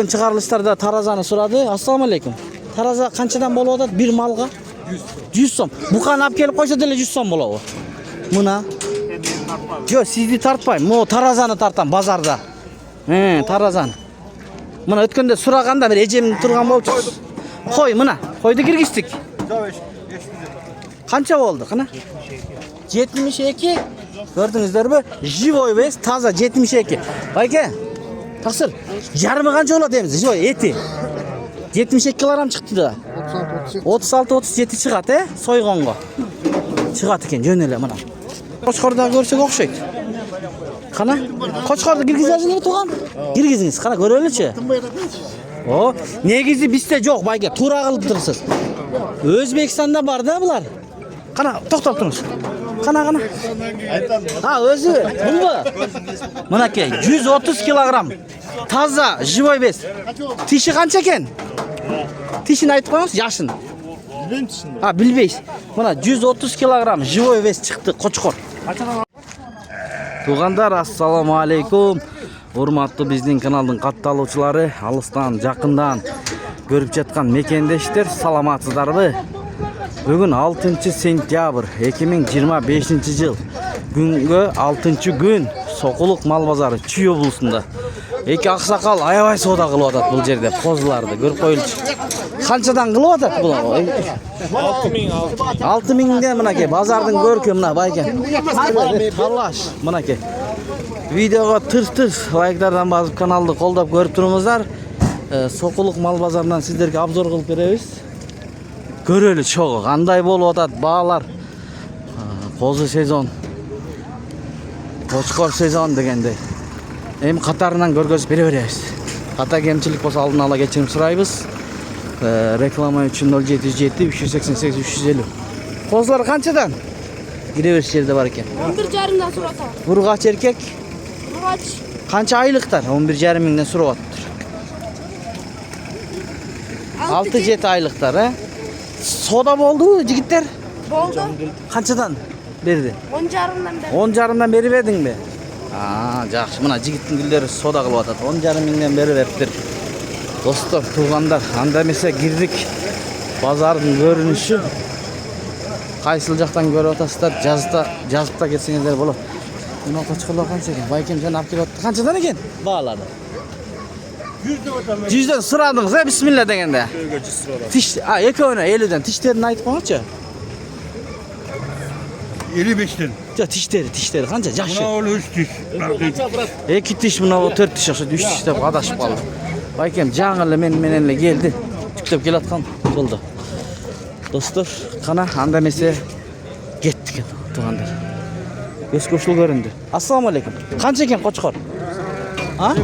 Çıkarılışlarda tarazanı soradı. Assalamu alaikum. Taraza kançadan bolup atat bir malga? 100 so'm. Bu kan alып kelip koysa dele 100 so'm bolobу. Mına? Yo, sizni tartpayм. Mo tarazani tartam bazarda. Tarazani. Mına ötkende suraganda bir ejemni turgan bolupчу. Koy mına. Koydu kirgizdik. Kança boldu? Kana? 72. Gördünüzler mi? Живой вес taza 72. Bayke. Taksir. Yarımı kança ola demiz? Живой eti. 72 kilogram çıktı da. 36-37 çıkat soygongo. Çıkat eken jönele mana. Koçkorda görsek okşayt. Kana? Koçkorda girgizersiz mi tuğan? Girgiziniz. Kana görölüçü. O, negizi bizde yok bayke. Tura kılıp durursiz. Özbekistan'da var da bular. Kana toktap turmuş. Kana. Ha özü. Bu mu? Mınake 130 kilogram. Taza, живой вес. Tişi kança eken? Tişini aytıp koyamız, yaşın. Bilmem tişini. Ha bilbeyiz. Buna 130 kilogram живой вес çıktı koçkor. Tuğandar assalamu alaikum. Urmatlı bizning kanalдың kattalıçıları, alıstan, jakından görüp жатқан mekendeshler, salamatsızlarбы? Bugün 6 sentyabr 2025 yıl. Günkü 6 gün Sokuluk mal bazarı Çiğ obulusunda. Eki aksakal aябай soda kılıp atat бұл жерде kozlardı görüp koyulчу. Kançadan kılıp atat bular? 6000'den mınake bazardın görkü mına bayken. Talaş mınake. Videoga tır like'lardan basıp kanalды koldap görüp turumuzlar. Sokuluk mal bazarından sizlerge obzor kılıp berебиz. Görölü çoğu kanday bolup atat bağlar. Kozu sezon. Koçkor sezon degende. Hem katarından görgözüp bere berебиz. Kata kemçilik bolsa aldın ala geçirim surayбыз. Reklama üçün 0707 388 350. Kozlar kançadan? Gireverişi yerde var eken. 11,5'dan surata. Urgaç erkek? Urgaç. Kança aylıktar? 11,5'den suravatır. 6-7 aylıktar he? Soda boldu jigitler? Boldu. Kançadan berdi? 10,5'dan beri. 10,5'dan beri verdin mi? Жақсы. Mına jigittin gülleri soda kılıp atat. 10,5'dan beri veriptir. Dostlar, tuğanlar, anda mesela girdik. Bazardın görünüşü. Kaysıl jaktan görüp atasızlar. Жазıp da ketsеңizdер болот. Mına koçkorlar kança eken? Baykem sen alып kelip attı. Kançadan eken? Bağladı. 100'den sıradınız he? Bismillah degende. Tiş, ekövüne 50'den tişlerini aytıp koyatçı. 55'ten. Ya tişleri kança? Jakşı. Buna olu 3 tiş. 2 tiş buna o 4 tiş yakşı 3 tiş de adaşıp kaldı. Baykem жаңылы menenle geldi. Tüklep gelatkan oldu. Dostlar, kana anda mese gettik tuğanlar. Göz koşulu göründü. Assalamu alaikum. Kança eken koçkor? Ha?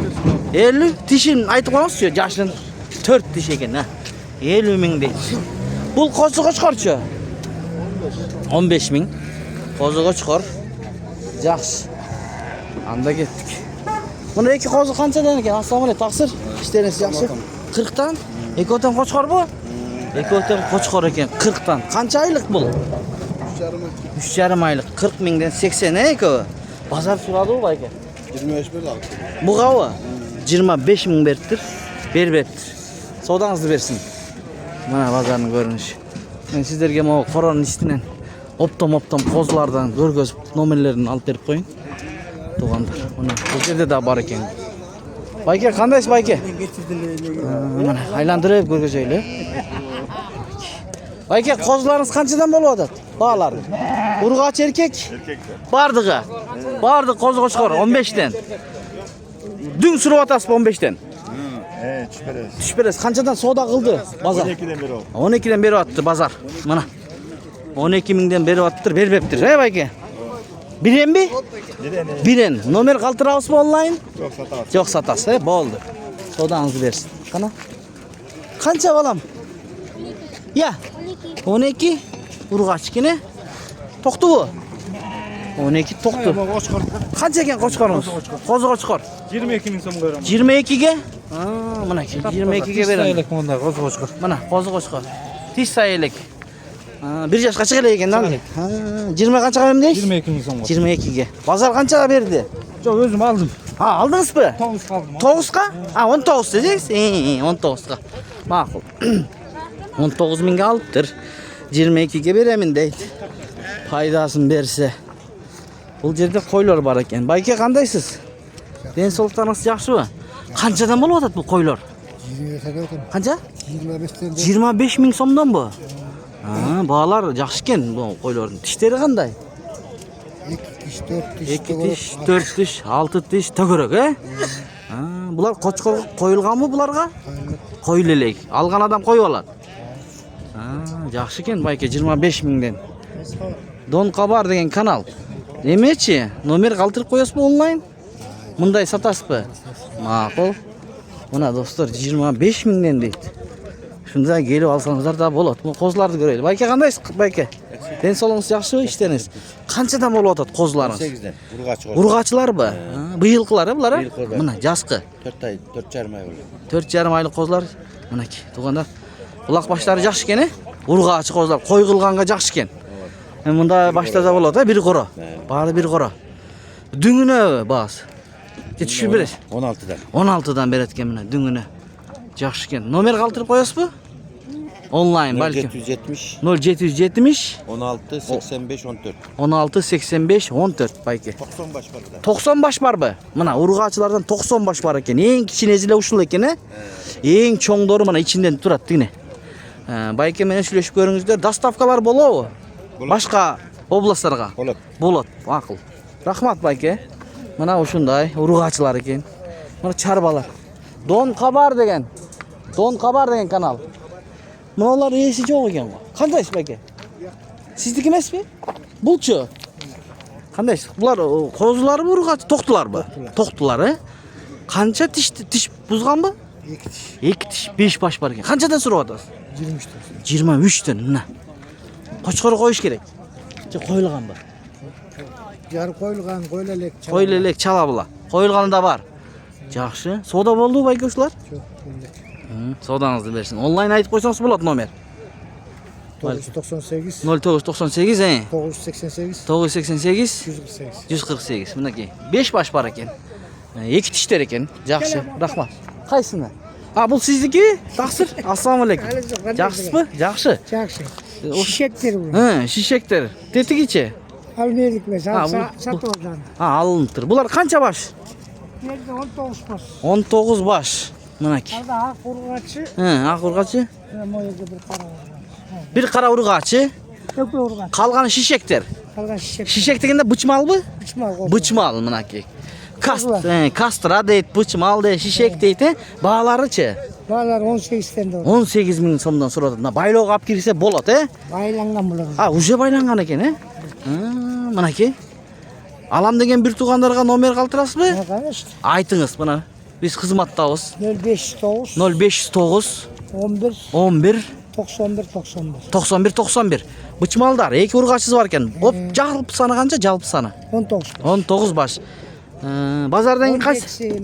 50 tişin aytıp koyamız ya yaşın 4 tiş eken ha. 50.000 değil. Bul kozu koçkorçu. 15.000. Kozu koçkor. Jakşı. Anda gettik. Bunu iki kozu kançadan eken? Assalamu alaikum. Taksir. İşleriniz jakşı. 40'tan. Eki oten koçkor bu? Eki oten koçkor eken 40'tan. Kança aylık bu? 3,5 aylık. 40.000'den 80 eki o? Bazar suradı bu bayke? 25 bir aldı. Bu kavı? 25.000 beriptir. Beriptir. Sodanızdı versin. Mana bazarın görünüşü. Ben sizlerge o koronun üstünden optom kozlardan görgözüp nomerlerini alıp berip koyun. Tuğanlar. Bu yerde daha bar eken. Bayke kandays bayke? Mana aylandırıp görgözöyle. Bayke kozlarınız kançadan bolup atat? Bağlar. Urgaç erkek? Bardığı. Bardı kozu koçkor 15'ten. Dün sürüp atasız 15'ten. Düşberez. Kançadan soda kıldı bazar? 12'den beri o. 12'den beri attı bazar. Mana. 12.000'den beri attır, beriptir. He bayke? Biren mi? Biren. Nomer kaltırabız mı online? Yok satamaz. Yok satas he, boldu. Sodanızı versin. Kana. Kança balam? Ya. 12. Urgaç kine. Toktu bu. 12 toktu. Kança eken koçkorunuz? Kozu koçkor. 22.000 so'm koyarım. 22'ge? Mana ki 22'ge verin. Sayılık bunda kozu koçkor. Mana kozu koçkor. Tiş sayılık. Bir yaş kaça gele eken lan? 20 kança verim deyiş? 22.000 so'm. 22'ge. Bazar kança berdi? Yok özüm aldım. Ha, aldınız mı? 9 kaldı mı? 9'ga? Ha, 19 diyeceğiz. 19'ga. Ma'qul. 19 mingga alıptır. 22'ge beremin deydi. Paydaсын berse. Бұл жерде qo'ylar бар ekan. Bayka qandaysız? Densoluklarınız yaxshimi? Qanchadan bo'lib atadi bu qo'ylar? 20'ye kadar ekan. Qancha? 25'ten 25 ming so'mdan bu. Ha, bağlar yaxshi ekan bu qo'ylarning. Tishlari qanday? 2 diş, 2 tish, 4 4 diş. tish, 6 tish to'g'rak, ha? Bular qo'chqor qo'yilganmi bularga? Qo'yilelek. Algan adam qo'yib oladi. Ha, yaxshi ekan bayka 25 mingdan. Don Qabar degan kanal. Nemechi? Nomer qoldirib qo'yasizmi onlayn? Bunday satasizmi? Ma'qul. Mana do'stlar 25 mingdan deydi. Shunda kelib olsangizlar da bo'ladi. Bu qo'zlarni ko'raylik. Bayka qandaysiz bayka? Densolungiz yaxshimi, ishlaringiz? Qanchadan bo'lib atadi qo'zlaringiz? 8'den. Urgaç oldu. Urg'achilarmi? Bu yilqilar bular? Yilqilar. Mana jasqi. 4 ay, 4,5 ay oldu. 4,5 oylik qo'zlar. Manaki, to'g'anda. Quloq boshlari yaxshi ekan, urg'achi qo'zlar qo'y qilganga yaxshi ekan. Bunda boshlada bo'ladi, bir qora. Bari bir qora. Düngüne bas. Tushib berasiz. 16'dan. 16dan beretken mana düngüne. Yaxshi ekan. Nomer qoldirib qo'yasizmi? Onlayn balki. 770 0770 16 85 14. 16 85 14 bayki. 90 baş var burada. 90 baş var mı? Mana urg'achilardan 90 baş var ekan. Eng kichkinasilar ushul ekan, eng cho'ngdori mana ichinden turadi degine. Bayki meni shuylashib ko'ringizlar. Dastavkalar bo'ladi. Boshqa oblastlarga. Bo'ladi. Bo'ladi. Ma'qul. Rahmat bayki. Mana o'shunday urg'achilar ekan. Mana charbalar. Don Qabar degan. Don Qabar degan kanal. Bular esi yo'q ekan. Qandaysiz bayki? Sizniki emasmi? Bulchi. Qandaysiz? Bular qo'zlarmi, urg'achi, to'qtilarmi? To'qtilari. Qancha tish buzganmi? 2 diş. 2 tish, 5 baş bor ekan. Qanchadan so'rayapsiz? 23'ten. 23 dan. Mana. Qo'chqor qo'yish kerak. Qo'yilgan bor. Yarı koyulgan, koyulelek. Qo'yilelek chala bular. Qo'yilgani da bor. Yaxshi. Savdo bo'ldi bayka shular? Çok koyulelek. Savdangizni bersin. Onlayn aytib qo'ysangiz bo'ladi nomer. 998 0998 988 988 148. 148. Bunaki 5 baş bor ekan. 2 tishlar ekan. Yaxshi. Rahmat. Qaysini? Ha, bu sizniki? Taqsir. Assalomu alaykum. Yaxshisiz? Yaxshi. Yaxshi. Şişektir bu. Ha, shishakdir. Tetigichi. Almaylik biz. Ha, Satı oradan. Ha, alınıptır. Bular qancha baş? Nerede 19 bas. 19 baş. Bunaki. Arada hak urgaçı. Ha, aq urg'achi. Moyada bir qara urgaç. Bir qara urg'achi. Yok bir urgaç. Qolgani shishakdir. Kalgan şişek. Shishak deganda bichmalmi? Uçmal qo'ydi. Bichmal bunaki. Kastra deydi, bichmal deydi, shishak deydi. Bahalarichi? Bağlar 18'den de. 18 ming so'mdan so'radi. Baylov olib kirsa bo'ladi, Baylangan bular. Ha, уже baylangan ekan, Manaki. Alam degan bir tug'anlarga nomer qoldirasizmi? Ne kadar işte. Aytingiz buni. Biz xizmatdamiz. 0509 0509 11 11 91 91. 91 91. Bichmaldar, iki urg'achisiz bor ekan. Hop, jalp sani qancha? Jalp sani 19. 19 baş. Bozordan qaysi?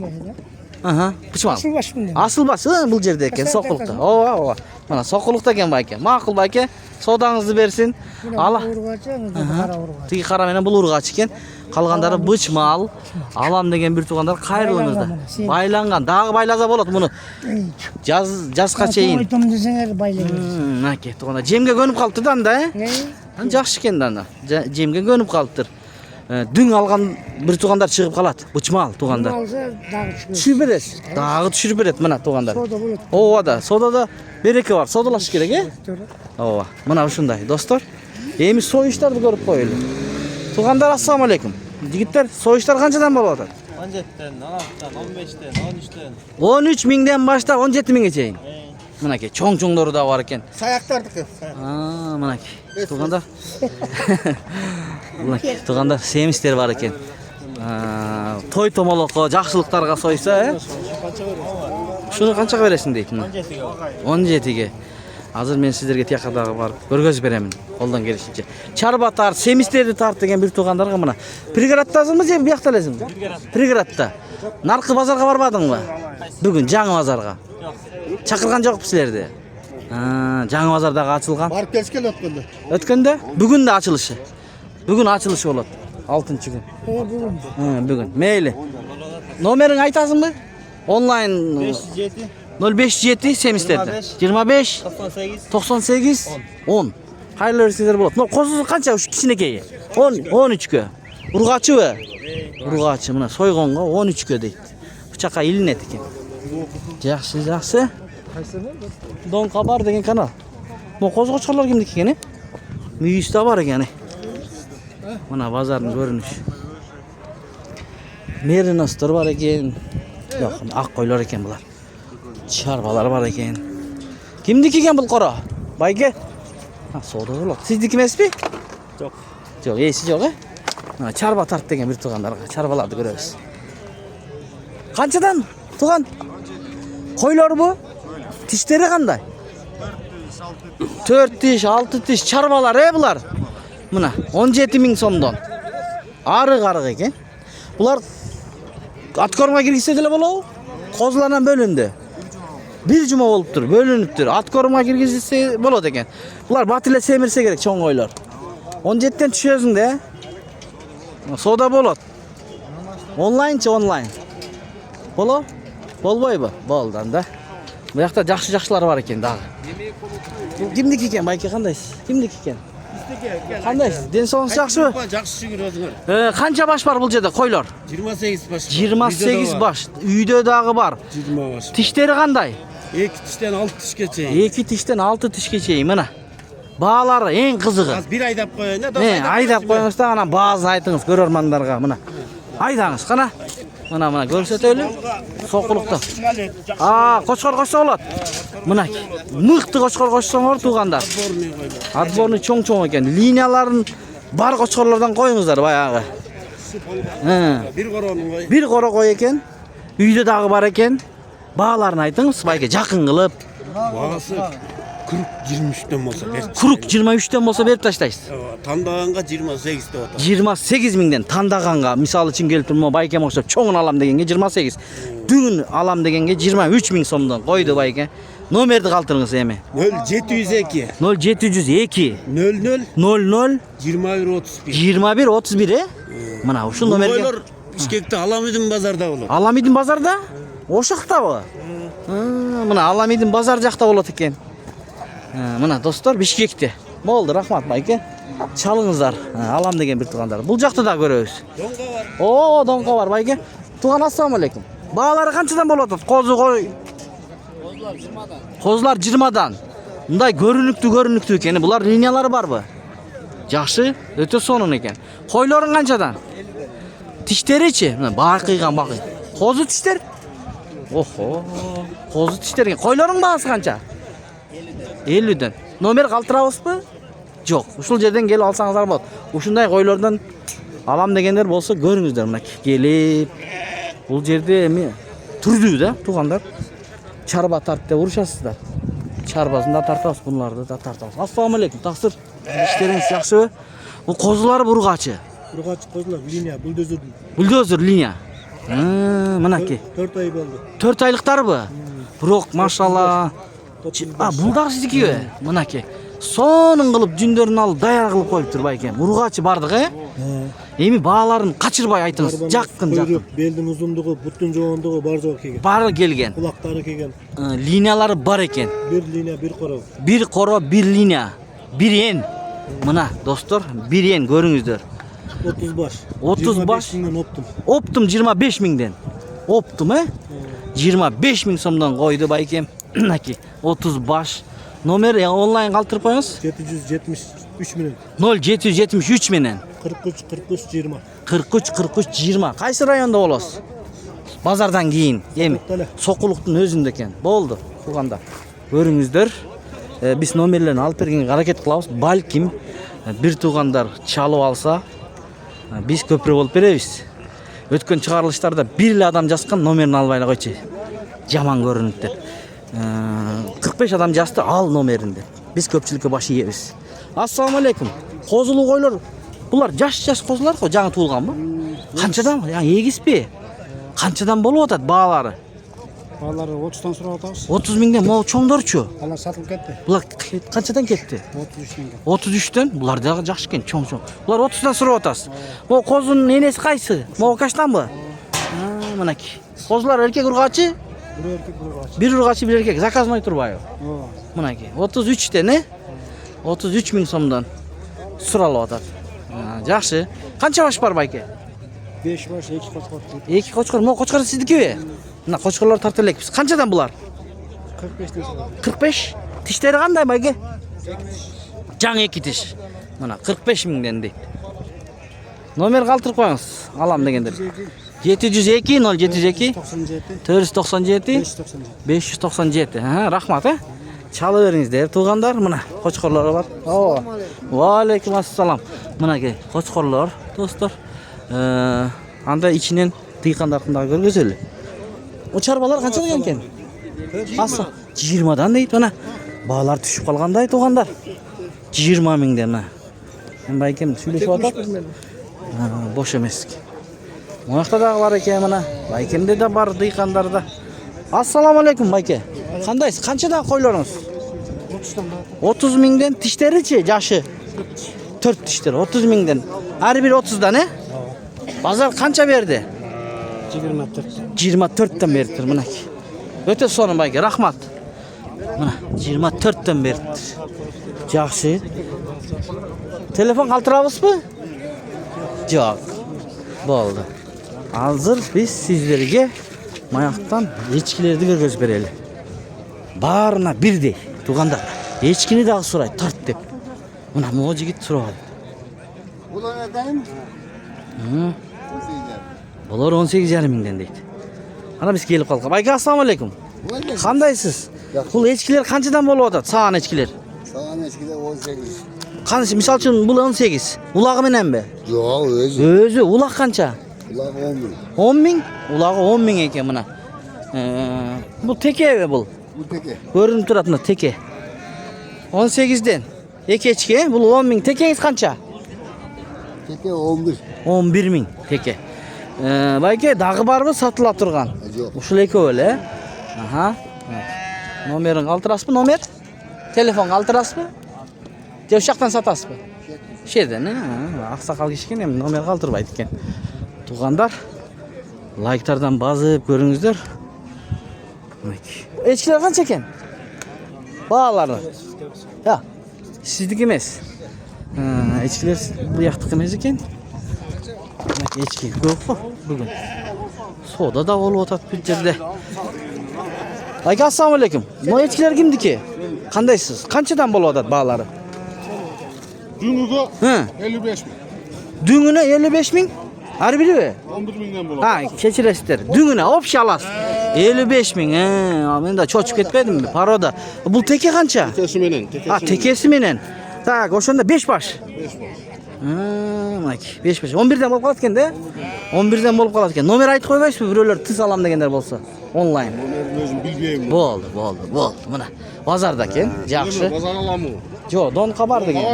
Aha, bichmal. Asıl baş bundan. Asıl baş, bu yerda ekan, Soquluqda. Ova. Mana Soquluqda ekan bayka. Ma'qul bayka. Savdangizni bersin. Allah. Urgaçı, qara urgaç. Tigi qara mena bu urg'ach ekan. Qolganlari bichmal. Alam degan bir tug'anlar qayrilingizda. Baylangan. Dag'i baylaza bo'ladi buni. Jazqa cheyin. Aytım desenger baylangan. Naki, tug'anda jemga ko'nib qolibdi-da anda. Ne? Yaxshi ekan anda. Jemga ko'nib qolibdir. Dün algan bir tug'andar chiqib qoladi. Bichmal tug'andar. Alsa dağı çıkıyor. Tushib berasiz. Dag'i tushirib beradi mana tug'andar. Soda bo'ladi. Ovada, sodada bereka bor. Sodalash kerak, Ova. Mana shunday, do'stlar. Endi so'yishlarni ko'rib qo'yaylik. Tug'andar, assalomu alaykum. Yigitlar, so'yishlar qanchadan bo'lyapti? 17'den, 16'dan, 15'ten, 13'ten. 13 mingdan boshlab 17 minggacha. Manaki cho'ng-cho'ngdori da bor ekan. Sayaklardık. Ha, manaki. Tug'andar. Tug'andar semistlar bor ekan. To'y tomoloqqa, yaxshiliklarga so'ysa, shuni qanchaga berasing deydi. 17 ga. Hozir men sizlarga tiyaqadaga borib ko'rgazib beraman. Qo'ldan kelishicha. Charbatar, semistlarni tart degan bir tug'andarga mana. Prigradtasizmi, bu yoqdalasizmi? Prigradda. Narxi bozorga bormadingmi? Bugun Жаңы bozorga. Yo'q. Chaqirgan yo'qmi sizlarni? Ha, Жаңы bozordaga ochilgan. Barıp gelişken ötkündü. O'tganda bugun da ochilishi. Bugun ochilishi bo'ladi. 6-kun. Bugün. Ha, bugun. Mayli. Номерин айтасыңбы? Онлайн 507 057 семистерде. 25 98 98 10. Кайрылуу берсеңиздер болот. Мына козусу канча ушу кичинекейи? 13кө. Ургачыбы? Ургачы мына сойгонго 13кө дейт. Бычакка илинет экен. Жакшы, жакшы. Дон Кабар деген канал. Мына козгочкорлор кимдики экен, мүйүстө бар экен. Мына базардын көрүнүшү. Мериностор бар экен. Жок, ак койлор экен булар. Чарбалар бар экен. Кимдики экен бул кора? Байке? Соода болот. Сиздики эмеспи? Жок. Жок, эси жок, Чарба тарт деген бир туугандарга чарбаларды көрөбүз. Канчадан тууган? Койлорбу? Тиштери кандай? 4 тиш, 6 тиш чарбалар булар. Мына 17 000 сомдон. Арык экен. Булар аткорумга киргизсе деле болобу? Козулардан бөлүндү. Bir жума болуптур, бөлүнүптүр. Аткорумга киргизсе болот экен. Булар бат эле семирсе керек, чоң койлор. 17ден түшөсүң да. Соода болот. Онлайнчы онлайн. Боло? Болбойбу? Болду анда. Бу жакта жакшы-жакшылар бар экен дагы. Кимдики экен байке, кандайсыз? Кимдики экен? Кандайсыз? Ден соолугуңуз жакшыбы? Жакшы шүгүр өзүңөр. Канча баш бар бул жерде койлор? 28 баш. 28 баш. Үйдө дагы бар. 20 баш. Тиштери кандай? 2 тиштен 6 тишке чейин. 2 тиштен 6 тишке чейин мына. Баалары эң кызыгы. Az bir айдап коеюн да. Айдап коюңуз да, анан баазын айтыңыз көрөрмандарга мына. Айдаңыз, кана. Мына көрсөтөлү. Сокулукта. Кочкор койсо болот. Мына мыкты кочкор койсоңор туугандар. Отборный чоң-чоң экен. Линияларын бар кочкорлордон коюңуздар баягы. Bir koronun koy. Бир коро кой экен. Үйдө дагы бар экен. Бааларын айтыңыз, байке жакын кылып. Багасы 40-23'ten болsa берip. 40-23'ten болсо берип таштайсыз. Tandaганга 28 деп атат. 28 миңден тандаганга, мисалы үчүн келип турмо байкем окшоп чоңун алам дегенге 28, дүңүн алам дегенге 23 миң сомдон койду байке. Номерди калтырыңыз эми. 0702 0702 00 00 2131. 2131 Мына ушул номерге. Койлор Бишкекте Аламидин базарда болот. Аламидин базарда? Ошоктабы? Мына Аламидин базар жакта болот экен. Мына достор Бишкекте. Болду, рахмат байке. Чалыңыздар. Алам деген бир туугандар. Бул жакта да көрөбүз. Донка бар. О, донка бар байке. Тууган, ассаламу алейкум. Баалары канчадан болот? Козу кой. Козулар 20дан. Мындай көрүнүктүү экен. Булар линиялары барбы? Жакшы, өтө сонун экен. Койлорун канчадан? Тиштеричи? Мына бакыйган бакый. Козу тиштер? Охо. Козу тиштер экен. Койлорун баасы канча? 50ден. Номер калтырабызбы? Жок. Ушул жерден келип алсаңыздар болот. Ушундай койлордон алам дегендер болсо көрүңүздөр, мына келип. Бул жерде эми түрдүү да, туугандар. Чарба тарт деп урушасыздар. Чарбасын да тартабыз, буларды да тартабыз. Ассаламу алейкум, таксыр. Иштериңиз жакшыбы? Бул козулар бургачы. Бургач козулар линия, бульдозердин. Бульдозер линия. Мынаки. 4 ай болду. 4 айлыктарбы? Бирок, машалла. Бул дагы сиздикиби? Мынаки. Сонун кылып жүндөрүн алып даяр кылып коюптур байкем. Ургачы бардык, Эми бааларын качырбай айтыңыз. Жакын. Белдин узундугу, буттун жоондугу бар жок келген. Бары келген. Кулактары келген. Линиялары бар экен. Bir liniya, bir koro. Bir koro, bir linya. Bir en. Mına dostlar, bir en görüңүздөр. 30 baş. 30 baş. 25 mindən optum. Optum 25 miңден. Optum, 25 miң сомдон койду байкем. Мынакей 30 баш. Номер онлайн калтырып коюңуз. 773 менен. 0773 менен. 43 43 20. 43 43 20. Кайсы районда болосуз? Базардан кийин. Эми Сокулуктун өзүндө экен. Болду. Тууганда. Көрүңүздөр. Биз номерлерин алып бергенге аракет кылабыз. Балким бир туугандар чалып алса, биз көпүрө болуп беребиз. Өткөн чыгарылыштарда бир эле адам жазган, номерин албай эле койчу. Жаман көрүнүп деп. 45 адам жазды, ал номерин деп. Биз көпчүлүккө баш ийебиз. Ассаламу алейкум. Козулуу койлор. Булар жаш козулар го, жаңы туулганбы? Канчадан? Эгизби? Канчадан болуп атат баалары? Балары 30'dan сурап атабыз. 30 миңден. Могу чоңдорчу? Алар сатылып кетти. Булар канчадан кетти? 33'den. 33'тен? Булар дагы жакшы экен, чоң. Булар 30'дан сурап атасыз. Могу козунун энеси кайсы? Могу качтанбы? Mınaki. Qo'zlar erkek urg'ochi, Bir erkek bir urg'ochi. bir urg'ochi, bir erkek. Zakazmay turbayo. Oo. Mınaki. 33 tane. 33 ming so'mdan so'ralyapti. Yaxshi. Qancha bosh bor aka? 5 baş, 2 qo'chqor. 2 qo'chqor. Mo qo'chqor sizniki-mi? Mana qo'chqorlar tartalik. Biz qanchadan bular? 45 dan so'radi. 45. Tishlari qanday aka? Jang 2 tish. Mana 45 mingdan deydi. Nomer qoldirib qo'yingiz. Alam degandir. 702 0702 97 497 597. 597. Ha, rahmat ha. Chalaveringiz tug'anlar. Mana qo'chqorlar bor. Va alaykum assalom. Mana aka, qo'chqorlar, do'stlar. Anda ichining diqqatlar qanday ko'rgizili. O charbalar qancha degan ekan? Asa 20 dan deydi mana. Bolalar tushib qolganday tug'anlar. 20 mingdan mana. Men baykim söyleshib o'tib. Boş emas. Bu yoqda da bor ekan mana. Baykimda da bor diqqatlarda. Assalomu alaykum bayka. Qandaysiz? Qanchadan qo'ylaringiz? 30 dan bor. 30 mingdan tishlarichi, yoshi? 4 tishlar 30 mingdan. Har biri 30 dan, he? Bozor qancha berdi? 24. 24 dan berdi mana. O'ta so'nim bayka, rahmat. Mana 24 dan berdi. Yaxshi. Telefon qaltirabizmi? Yo'q. Bo'ldi. Hozir biz sizlarga mayaqdan echkilarni ko'rsatib beraylik. Barına birdek tug'anlar. Echkini da so'raydi, tart deb. Mana bu yigit so'radi. Bular neden? Bular 18,5 mingdan deydi. Ana biz kelib qoldik. Aka assalomu alaykum. Qandaysiz? Bu echkilar qanchadan bo'lyapti? Sağan echkilar. Sağan eskide 18. Qancha? Misol uchun bu 18. Ulag'i menanmi? Yok özü. O'zi uloq qancha? Ulan 10 bin. 10 ming? Ulag'i 10 ming ekan mana. Bu teke bu. Bu teke. Ko'rinib turadi bunda teke. 18 dan. Ekechki, bu 10 ming. Tekengiz qancha? Teke 11. 11 ming teke. Bayka dag'i barmi sotilib turgan? Yo'q. Ushul eko'li. Aha. Nomerini qaltirasizmi? Nomer? Telefon qaltirasizmi? Devshaqdan sotasizmi? She'dan, aqsaqal kishgan ham nomer qaltirmaydi ekan. Tug'anlar, layklardan bosib ko'ringizlar. Echkilar qancha ekan? Baholari. Ya, sizniki emas. Echkilar bu yoqdagi emas ekan. Echki ko'p bugun. Soda da bo'lyapti bu yerda. Aka assalomu alaykum. Bu echkilar kimniki? Qandaysiz? Qanchadan bo'lyapti baholari? Dünüge Ha, 55 bin. dunguna 55 ming. Har biri 11 binden bulan. Ha, kechirasizlar. Dunguna opshi olasiz. 55 ming. Men de cho'chib ketmadimmi? Paroda. Bu teke qancha? Tekesi menen. Ha, tekesi menen. Tak, o'shanda 5 bosh. 5 var. Mak, 5 bosh. 11 dan bo'lib qoladi ekan-da. 11 dan bo'lib qoladi ekan. Nomer aytib qo'ymaysizmi? Birovlar tis olam deganlar bo'lsa, onlayn. Onları özüm bilmeyeyim. Bo'ldi. Mana bozorda ekan. Yaxshi. Pazar alamı. Yo'q, don qabar degan.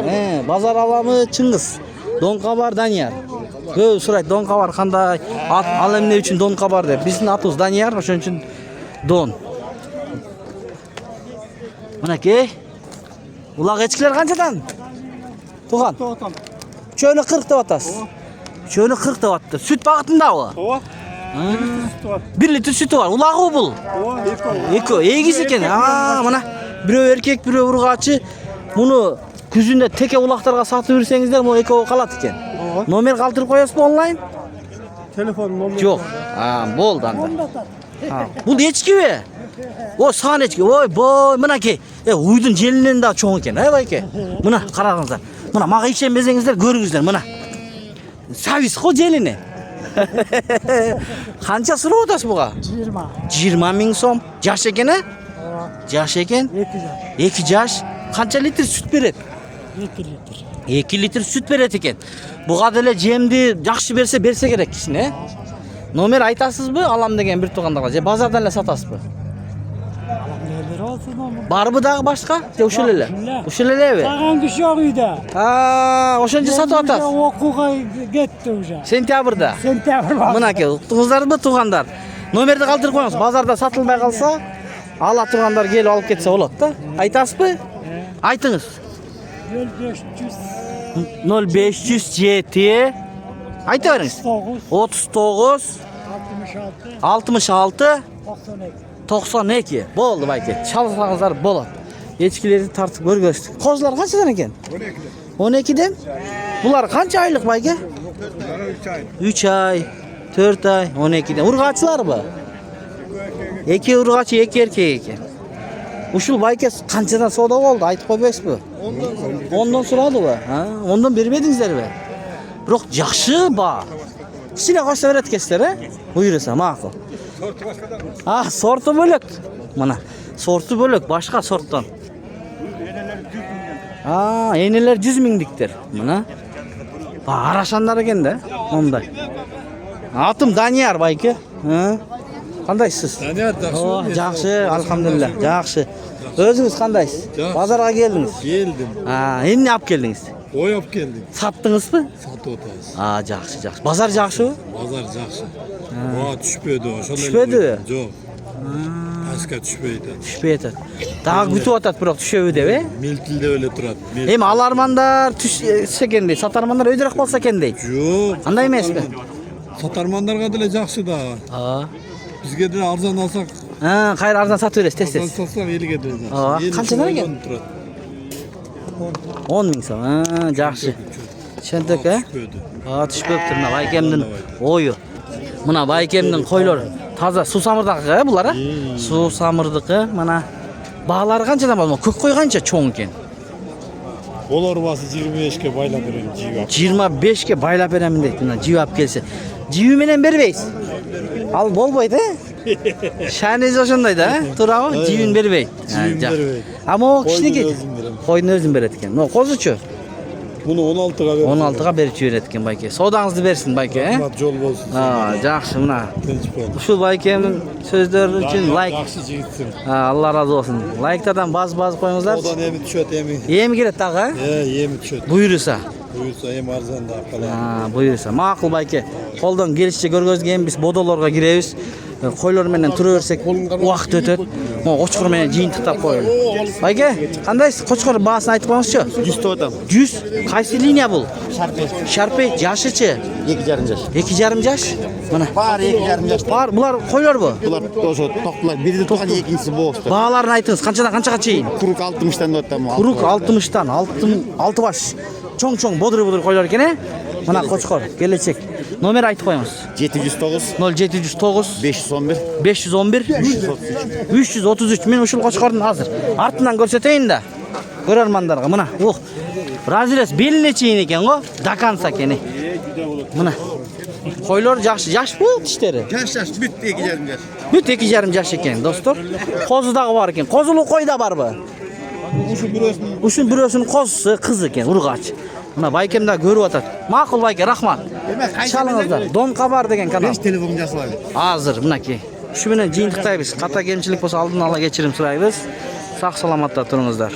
Bozor olami Chingiz. Don qabar Daniyar. Yo, so'raydi, don qabar qanday? Alam ne uchun don qabar deb. Bizning atimiz Daniyar, o'shaning uchun don. Mana ke. Ular echkilar qanchadan? Tug'an. Cho'ni 40 deb atasiz. Cho'ni 40 deb atdi. Süt bag'itida u. Ova. 1 litr sütü var. Ulağı bu bul. Eko. Egiz ekan. Ha, mana birov erkek, birov urg'ochi. Bunu kuzunda teke ulaqlarga sotib yursangizlar, bu eko qolat ekan. Nomer qoldirib qo'yasizmi onlayn? Telefon nomeri. Yo'q. Ha, bo'ldi anda. Ha, bu echkimi? O san echki. Voy, boy, mana ke. Uydun jelinden daha cho'ng ekan, ha, bayka. Mana qarangizlar. Mana maga ishonmasangizlar, ko'ringizlar, mana. Savis qo jelini. Qancha so'rab o'tasiz buga? 20 ming so'm. Yosh ekan, ha? Yosh ekan. 2 yosh. Qancha litr süt beradi? 2 litr süt beradi ekan. Bu qadar jemni yaxshi bersa kerak kishini. Nomer aytasizmi? Alam degan bir tug'andaga. Bozordan sotasizmi? Barmi dag'i boshqa? O'shalar. O'shalarmi? Tag'an kishi yo'q uyda. Ha, o'shuncha sotib o'tasiz. O'quvga ketdi o'sha. Sentyabrda. Sentyabr bor. Mana aka, uqdingizlarmi tug'anlar? Nomerni qoldirib qo'ying. Bozorda sotilmay qolsa, ala tug'anlar kelib olib ketsa bo'ladi-da. Aytasizmi? Aytingiz. 0507 aytaveringiz. 39 66, 66 92. 92 bo'ldi bayke. Çalsаңызlar болады. Echkilerni tartib ko'rgözdük. Qo'zlar qanchadan ekan? 12dan. Bular qancha oylik bayke? 3 ay, 4 ay, 12dan. Urg'achilar bu. 2 urg'achi, 2 erkek ekan. Ushul bayke qanchadan savdo bo'ldi? Aytib qo'yasiz bu. 10dan so'radi bu. Ha, 10dan bermedingizlar be. Biroq yaxshi ba. Kichkina qo'shsa beradikasizlar, ha? Buyursa, ma'qul. Ha, sorti bo'lak. Mana, sorti bo'lak, boshqa sortdan. Ha, eneler 100 minglikdir. Mana. Ba, arashanlar ekanda, bunday. Atım Daniyar bayki. Ha? Qandaysiz? Daniyar, yaxshi. Oh, yaxshi, alhamdulillah, yaxshi. O'zingiz qandaysiz? Bozorga keldingiz. Keldim. Ha, endi olib keldingiz. Oy olib keldik. Satdingizmi? Sotib o'tamiz. Ha, yaxshi, yaxshi. Bozor yaxshi-mi? Bozor yaxshi. Va tushpaydi, o'shanda. Tushpaydi? Yo'q. Pastga tushpaydi. Tushpaydi. Daha kütüp atat biroq tushövi deb, e? Miltilde öyle turat. Hem alarmanlar tushsa ekende, satarmanlar öydürak bolsa ekende. Yo'q. Андай emasmi? Satarmanlarga dile yaxshi da. Ha. Bizga de arzon alsak, Ha, qayr arzon satib berasiz, tez arzon tez. satsak eliga de. Ha, qanchadan ekan? 10 ming so'm. Ha, yaxshi. Tushundik, a? Tushpaydi. Ha, tushpayapti mana Baykemning o'yi. Mana Baykemning qo'ylar toza suv samirdiqi bular, a? Suv samirdiqi, mana bağlari qanchadan bo'ladi? Ko'k qo'y qancha cho'ng ekan? Olar bası 25 ga baylab berem jivap. 25 ga baylab beraman deydi. Mana jivap kelsa. Jivi menen berbaysiz. Al bo'lmaydi. Shaniz o'shundayda, turami? Jivin berbaydi. berbaydi. Ammo kishniki Qo'yni o'zim beraman. qo'yni o'zim berar ekan. No, qo'zichi Bunu 16 ga berem. 16 ga berib yurar ekan bayka. Savdangizni bersin bayka, he? Rahmat yo'l bo'lsin. Ha, yaxshi mana. Tinch bo'l. Shu baykemning so'zlari uchun like. Yaxshi yigitsin. Ha, Alloh razı olsun. Like'dan baz qo'yingizlar. Odan emi tushot emi. Yemi keladi tag'a? Yemi tushot. Buyursa. Buyursa em arzonda qalar. Ha, buyursa. Ma'qul bayka. Qo'ldan kelishicha ko'rgazgan biz bodolarga giramiz. Qo'ylar bilan turaversak vaqt o'tadi. Mo qo'chqor bilan jiyintiqtab qo'yadi. Bayka, qandaysiz? Qo'chqor bahasini aytib qo'yingizchi? 100 to'tam. 100 qaysi liniya bu? Sharpay. Sharpay yashichi? 2,5 yaş. 2,5 yaş. Mana. Var 2,5 yaş. Bar, bular qo'ylar bu. Bular o'sha toqlar. Biri to'qan, ikkinchisi bo'g'izdir. Bağlarını aytыңыз, qanchadan qanchaga cheyin? Kuruk 60'dan o'tam. Quruq 60dan, 6 baş. Cho'ng bodri qo'ylar ekan, e? Mana qo'chqor, kelajak. Nomer aytib qo'yamiz. 709 0709 511 511 333. Men ushul qo'chqorni hozir ortidan ko'rsatayin-da. Ko'rarmanlarga mana. Braziliya beli nechayin ekan-ku? Dakansa ekan. Mana. Qo'ylar yaxshi, yash bu tishlari. Yaş bitti 2,5 yaş. Büt 2,5 yaş ekan, do'stlar. Qo'zidağı var ekan. Qo'zulu qo'yda bar bu. Ushun birosini qo'zisi qiz ekan, urg'ach. Mana Baykemda ko'rib o'tadi. Ma'qul bayka, rahmat. Chalingizlar. Don Qabar degan kanal. 5 telefon jasladi. Hozir bunaki. Shu bilan jiyintiqdaymiz. Qata kemchilik bo'lsa oldin ola kechirim so'raymiz. Sog' salomatda turingizlar.